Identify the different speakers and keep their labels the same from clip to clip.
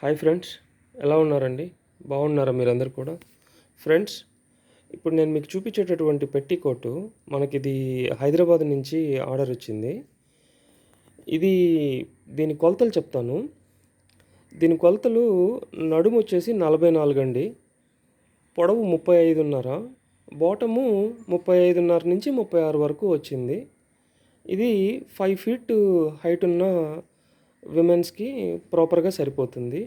Speaker 1: Hi friends, ఎలా ఉన్నారండి? బాగున్నారా మీరందరూ కూడా? ఫ్రెండ్స్, ఇప్పుడు నేను మీకు చూపించేటటువంటి పెట్టికోటు మనకిది హైదరాబాద్ నుంచి ఆర్డర్ వచ్చింది. ఇది దీని కొలతలు చెప్తాను. దీని కొలతలు నడుము వచ్చేసి 44 అండి, పొడవు 35.5, బాటము 35.5 నుంచి 36 వరకు వచ్చింది. ఇది 5 ఫీట్ హైట్ ఉన్న విమెన్స్కి ప్రాపర్గా సరిపోతుంది.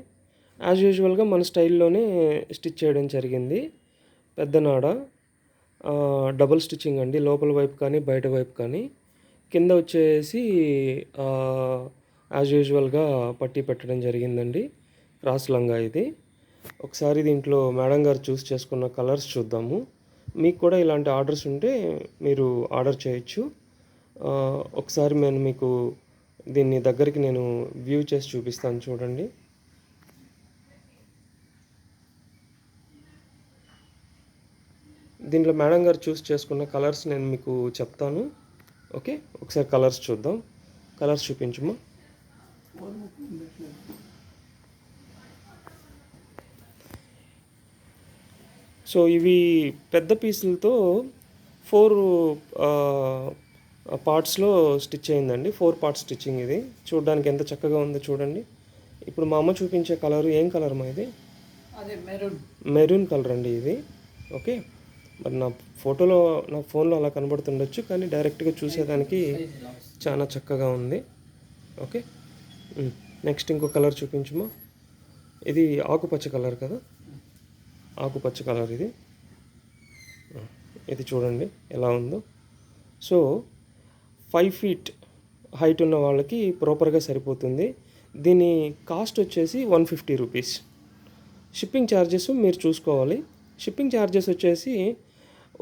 Speaker 1: యాజ్ యూజువల్గా మన స్టైల్లోనే స్టిచ్ చేయడం జరిగింది. పెద్ద నాడ, డబుల్ స్టిచ్చింగ్ అండి, లోపల వైపు కానీ బయట వైపు కానీ. కింద వచ్చేసి యాజ్ యూజువల్గా పట్టీ పెట్టడం జరిగిందండి. క్రాస్ లంగా ఇది. ఒకసారి దీంట్లో మేడం గారు చూస్ చేసుకున్న కలర్స్ చూద్దాము. మీకు కూడా ఇలాంటి ఆర్డర్స్ ఉంటే మీరు ఆర్డర్ చేయొచ్చు. ఒకసారి నేను మీకు దీన్ని దగ్గరికి నేను వ్యూ చేసి చూపిస్తాను, చూడండి. దీంట్లో మేడం గారు చూస్ చేసుకున్న కలర్స్ నేను మీకు చెప్తాను. ఓకే, ఒకసారి కలర్స్ చూద్దాం. కలర్స్ చూపించమ్మా. సో ఇవి పెద్ద పీసులతో 4 పార్ట్స్లో స్టిచ్ అయిందండి. 4 పార్ట్స్ స్టిచ్చింగ్. ఇది చూడడానికి ఎంత చక్కగా ఉందో చూడండి. ఇప్పుడు మా అమ్మ చూపించే కలర్ ఏం కలర్ మా ఇది? మెరూన్ కలర్ అండి ఇది. ఓకే, మరి నా ఫోన్లో అలా కనబడుతుండొచ్చు, కానీ డైరెక్ట్గా చూసేదానికి చాలా చక్కగా ఉంది. ఓకే, నెక్స్ట్ ఇంకో కలర్ చూపించమా. ఇది ఆకుపచ్చ కలర్ కదా, ఆకుపచ్చ కలర్ ఇది. ఇది చూడండి ఎలా ఉందో. సో 5 ఫీట్ హైట్ ఉన్న వాళ్ళకి ప్రాపర్గా సరిపోతుంది. దీని కాస్ట్ వచ్చేసి 150 రూపీస్. షిప్పింగ్ ఛార్జెస్ మీరు చూసుకోవాలి. షిప్పింగ్ ఛార్జెస్ వచ్చేసి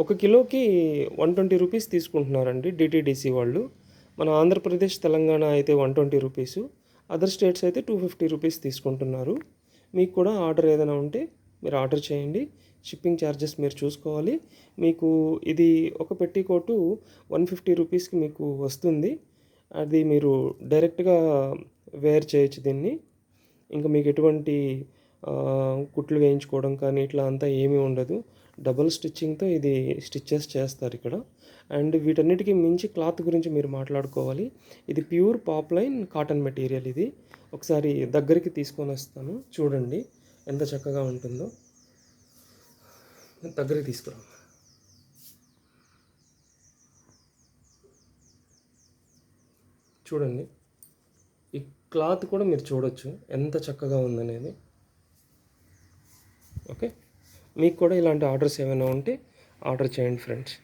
Speaker 1: 1 కిలోకి 120 రూపీస్ తీసుకుంటున్నారండి డిటీడీసీ వాళ్ళు. మన ఆంధ్రప్రదేశ్, తెలంగాణ అయితే 120 రూపీసు, అదర్ స్టేట్స్ అయితే 250 రూపీస్ తీసుకుంటున్నారు. మీకు కూడా ఆర్డర్ ఏదైనా ఉంటే మీరు ఆర్డర్ చేయండి. షిప్పింగ్ ఛార్జెస్ మీరు చూసుకోవాలి. మీకు ఇది ఒక పెట్టికోటు 150 రూపీస్కి మీకు వస్తుంది. అది మీరు డైరెక్ట్గా వేర్ చేయొచ్చు దీన్ని. ఇంకా మీకు ఎటువంటి కుట్లు వేయించుకోవడం కానీ ఇట్లా అంతా ఏమీ ఉండదు. డబుల్ స్టిచ్చింగ్తో ఇది స్టిచ్చెస్ చేస్తారు ఇక్కడ. అండ్ వీటన్నిటికీ మించి క్లాత్ గురించి మీరు మాట్లాడుకోవాలి. ఇది ప్యూర్ పాప్లైన్ కాటన్ మెటీరియల్. ఇది ఒకసారి దగ్గరికి తీసుకొని వస్తాను, చూడండి ఎంత చక్కగా ఉంటుందో. దగ్గరికి తీసుకురా. చూడండి, ఈ క్లాత్ కూడా మీరు చూడొచ్చు ఎంత చక్కగా ఉందనేది. ఓకే, మీకు కూడా ఇలాంటి ఆర్డర్స్ ఏమైనా ఉంటే ఆర్డర్ చేయండి ఫ్రెండ్స్.